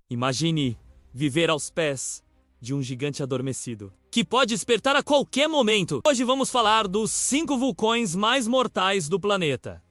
Imagine viver aos pés de um gigante adormecido, que pode despertar a qualquer momento. Hoje vamos falar dos 5 vulcões mais mortais do planeta.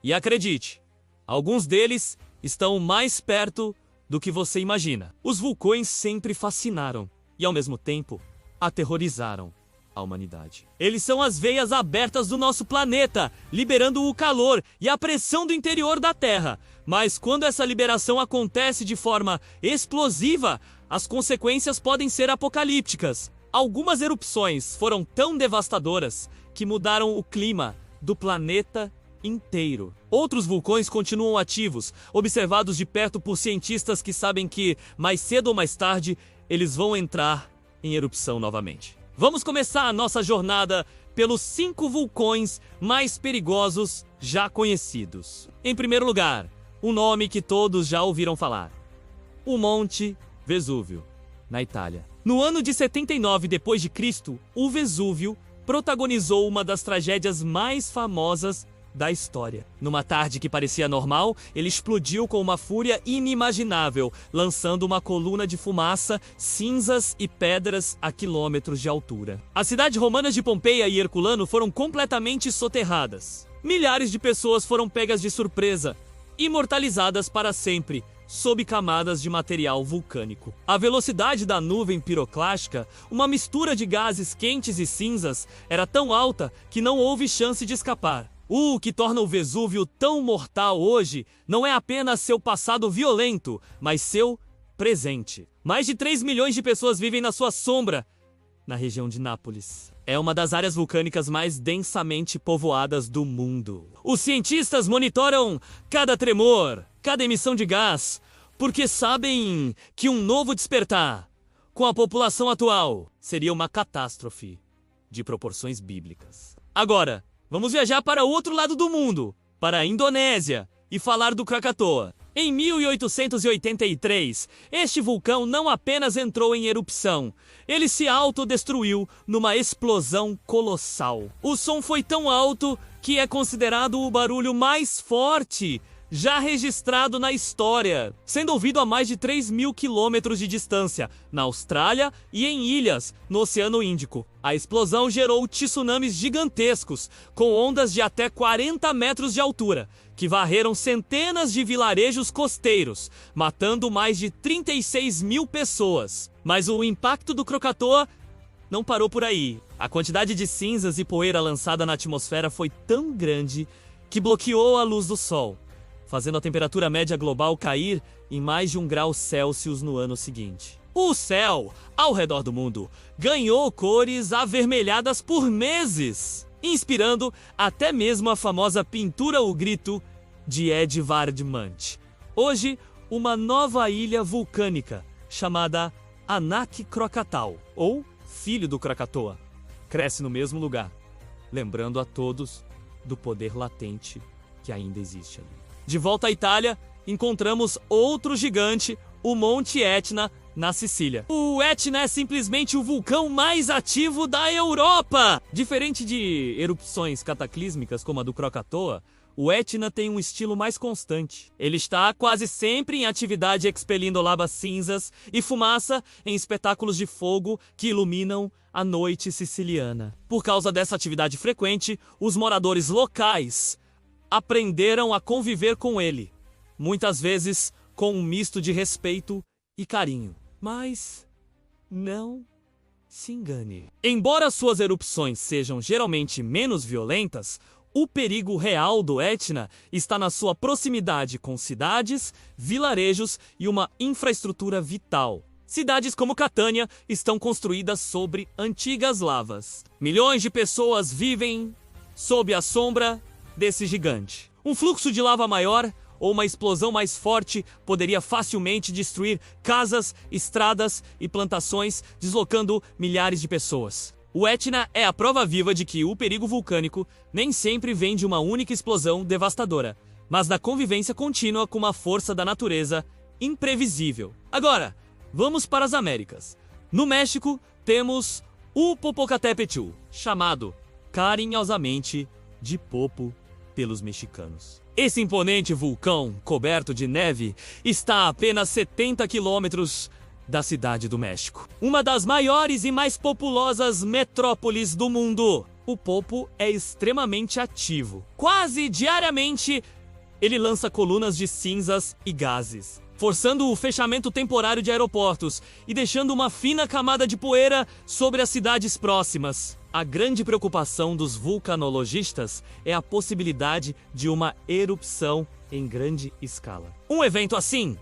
E acredite, alguns deles estão mais perto do que você imagina. Os vulcões sempre fascinaram e, ao mesmo tempo, aterrorizaram a humanidade. Eles são as veias abertas do nosso planeta, liberando o calor e a pressão do interior da Terra. Mas quando essa liberação acontece de forma explosiva, as consequências podem ser apocalípticas. Algumas erupções foram tão devastadoras que mudaram o clima do planeta inteiro. Outros vulcões continuam ativos, observados de perto por cientistas que sabem que, mais cedo ou mais tarde, eles vão entrar em erupção novamente. Vamos começar a nossa jornada pelos 5 vulcões mais perigosos já conhecidos. Em primeiro lugar, um nome que todos já ouviram falar: o Monte Vesúvio, na Itália. No ano de 79 d.C., o Vesúvio protagonizou uma das tragédias mais famosas da história. Numa tarde que parecia normal, ele explodiu com uma fúria inimaginável, lançando uma coluna de fumaça, cinzas e pedras a quilômetros de altura. As cidades romanas de Pompeia e Herculano foram completamente soterradas. Milhares de pessoas foram pegas de surpresa, imortalizadas para sempre, sob camadas de material vulcânico. A velocidade da nuvem piroclástica, uma mistura de gases quentes e cinzas, era tão alta que não houve chance de escapar. O que torna o Vesúvio tão mortal hoje não é apenas seu passado violento, mas seu presente. Mais de 3 milhões de pessoas vivem na sua sombra, na região de Nápoles. É uma das áreas vulcânicas mais densamente povoadas do mundo. Os cientistas monitoram cada tremor, cada emissão de gás, porque sabem que um novo despertar, com a população atual, seria uma catástrofe de proporções bíblicas. Agora, vamos viajar para o outro lado do mundo, para a Indonésia, e falar do Krakatoa. Em 1883, este vulcão não apenas entrou em erupção, ele se autodestruiu numa explosão colossal. O som foi tão alto que é considerado o barulho mais forte já registrado na história, sendo ouvido a mais de 3.000 quilômetros de distância, na Austrália e em ilhas no Oceano Índico. A explosão gerou tsunamis gigantescos, com ondas de até 40 metros de altura, que varreram centenas de vilarejos costeiros, matando mais de 36 mil pessoas. Mas o impacto do Krakatoa não parou por aí. A quantidade de cinzas e poeira lançada na atmosfera foi tão grande que bloqueou a luz do sol, fazendo a temperatura média global cair em mais de 1 grau Celsius no ano seguinte. O céu, ao redor do mundo, ganhou cores avermelhadas por meses, inspirando até mesmo a famosa pintura O Grito, de Edvard Munch. Hoje, uma nova ilha vulcânica, chamada Anak Krakatau, ou Filho do Krakatoa, cresce no mesmo lugar, lembrando a todos do poder latente que ainda existe ali. De volta à Itália, encontramos outro gigante, o Monte Etna, na Sicília. O Etna é simplesmente o vulcão mais ativo da Europa! Diferente de erupções cataclísmicas como a do Krakatoa, o Etna tem um estilo mais constante. Ele está quase sempre em atividade, expelindo lavas cinzas e fumaça em espetáculos de fogo que iluminam a noite siciliana. Por causa dessa atividade frequente, os moradores locais aprenderam a conviver com ele, muitas vezes com um misto de respeito e carinho. Mas não se engane. Embora suas erupções sejam geralmente menos violentas, o perigo real do Etna está na sua proximidade com cidades, vilarejos e uma infraestrutura vital. Cidades como Catânia estão construídas sobre antigas lavas. Milhões de pessoas vivem sob a sombra desse gigante. Um fluxo de lava maior ou uma explosão mais forte poderia facilmente destruir casas, estradas e plantações, deslocando milhares de pessoas. O Etna é a prova viva de que o perigo vulcânico nem sempre vem de uma única explosão devastadora, mas da convivência contínua com uma força da natureza imprevisível. Agora, vamos para as Américas. No México, temos o Popocatépetl, chamado carinhosamente de Popo pelos mexicanos. Esse imponente vulcão, coberto de neve, está a apenas 70 quilômetros da Cidade do México, uma das maiores e mais populosas metrópoles do mundo. O Popo é extremamente ativo. Quase diariamente, ele lança colunas de cinzas e gases, forçando o fechamento temporário de aeroportos e deixando uma fina camada de poeira sobre as cidades próximas. A grande preocupação dos vulcanologistas é a possibilidade de uma erupção em grande escala. Um evento assim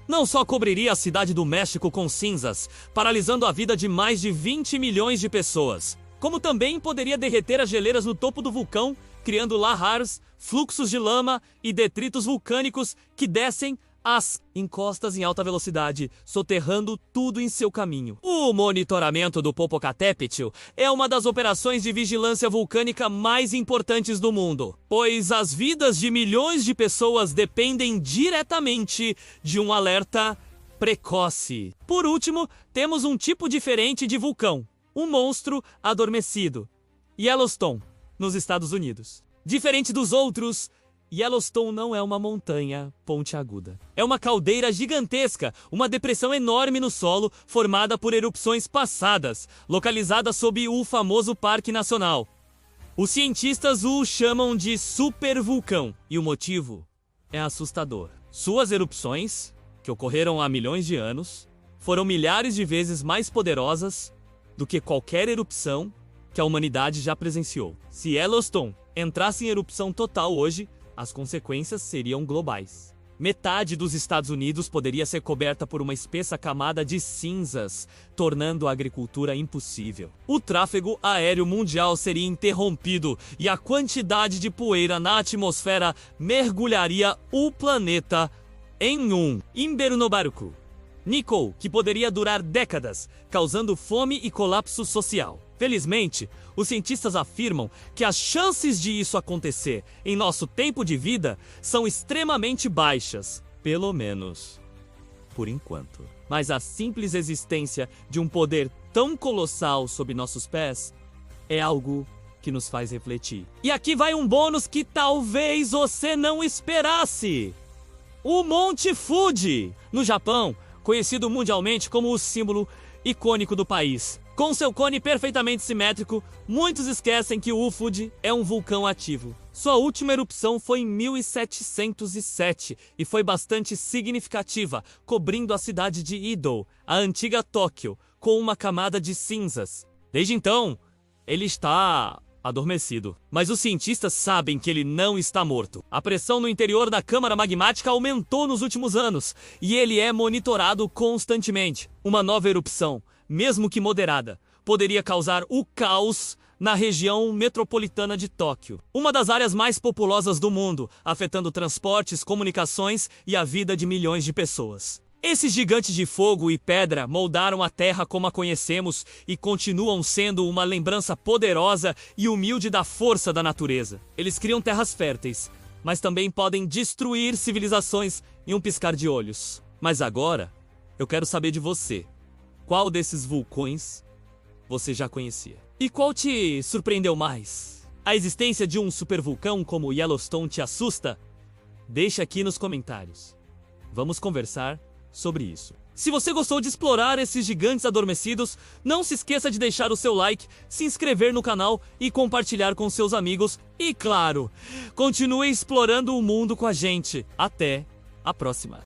não só cobriria a Cidade do México com cinzas, paralisando a vida de mais de 20 milhões de pessoas, como também poderia derreter as geleiras no topo do vulcão, criando lahars, fluxos de lama e detritos vulcânicos que descem as encostas em alta velocidade, soterrando tudo em seu caminho. O monitoramento do Popocatépetl é uma das operações de vigilância vulcânica mais importantes do mundo, pois as vidas de milhões de pessoas dependem diretamente de um alerta precoce. Por último, temos um tipo diferente de vulcão, um monstro adormecido, Yellowstone, nos Estados Unidos. Diferente dos outros, Yellowstone não é uma montanha pontiaguda. É uma caldeira gigantesca, uma depressão enorme no solo formada por erupções passadas, localizada sob o famoso Parque Nacional. Os cientistas o chamam de supervulcão, e o motivo é assustador. Suas erupções, que ocorreram há milhões de anos, foram milhares de vezes mais poderosas do que qualquer erupção que a humanidade já presenciou. Se Yellowstone entrasse em erupção total hoje, as consequências seriam globais. Metade dos Estados Unidos poderia ser coberta por uma espessa camada de cinzas, tornando a agricultura impossível. O tráfego aéreo mundial seria interrompido e a quantidade de poeira na atmosfera mergulharia o planeta em um inverno Nickel, que poderia durar décadas, causando fome e colapso social. Felizmente, os cientistas afirmam que as chances de isso acontecer em nosso tempo de vida são extremamente baixas, pelo menos por enquanto. Mas a simples existência de um poder tão colossal sob nossos pés é algo que nos faz refletir. E aqui vai um bônus que talvez você não esperasse: o Monte Fuji, no Japão, conhecido mundialmente como o símbolo icônico do país. Com seu cone perfeitamente simétrico, muitos esquecem que o Fuji é um vulcão ativo. Sua última erupção foi em 1707 e foi bastante significativa, cobrindo a cidade de Edo, a antiga Tóquio, com uma camada de cinzas. Desde então, ele está adormecido. Mas os cientistas sabem que ele não está morto. A pressão no interior da câmara magmática aumentou nos últimos anos e ele é monitorado constantemente. Uma nova erupção, mesmo que moderada, poderia causar o caos na região metropolitana de Tóquio, uma das áreas mais populosas do mundo, afetando transportes, comunicações e a vida de milhões de pessoas. Esses gigantes de fogo e pedra moldaram a Terra como a conhecemos e continuam sendo uma lembrança poderosa e humilde da força da natureza. Eles criam terras férteis, mas também podem destruir civilizações em um piscar de olhos. Mas agora, eu quero saber de você. Qual desses vulcões você já conhecia? E qual te surpreendeu mais? A existência de um supervulcão como Yellowstone te assusta? Deixa aqui nos comentários. Vamos conversar sobre isso. Se você gostou de explorar esses gigantes adormecidos, não se esqueça de deixar o seu like, se inscrever no canal e compartilhar com seus amigos. E claro, continue explorando o mundo com a gente. Até a próxima!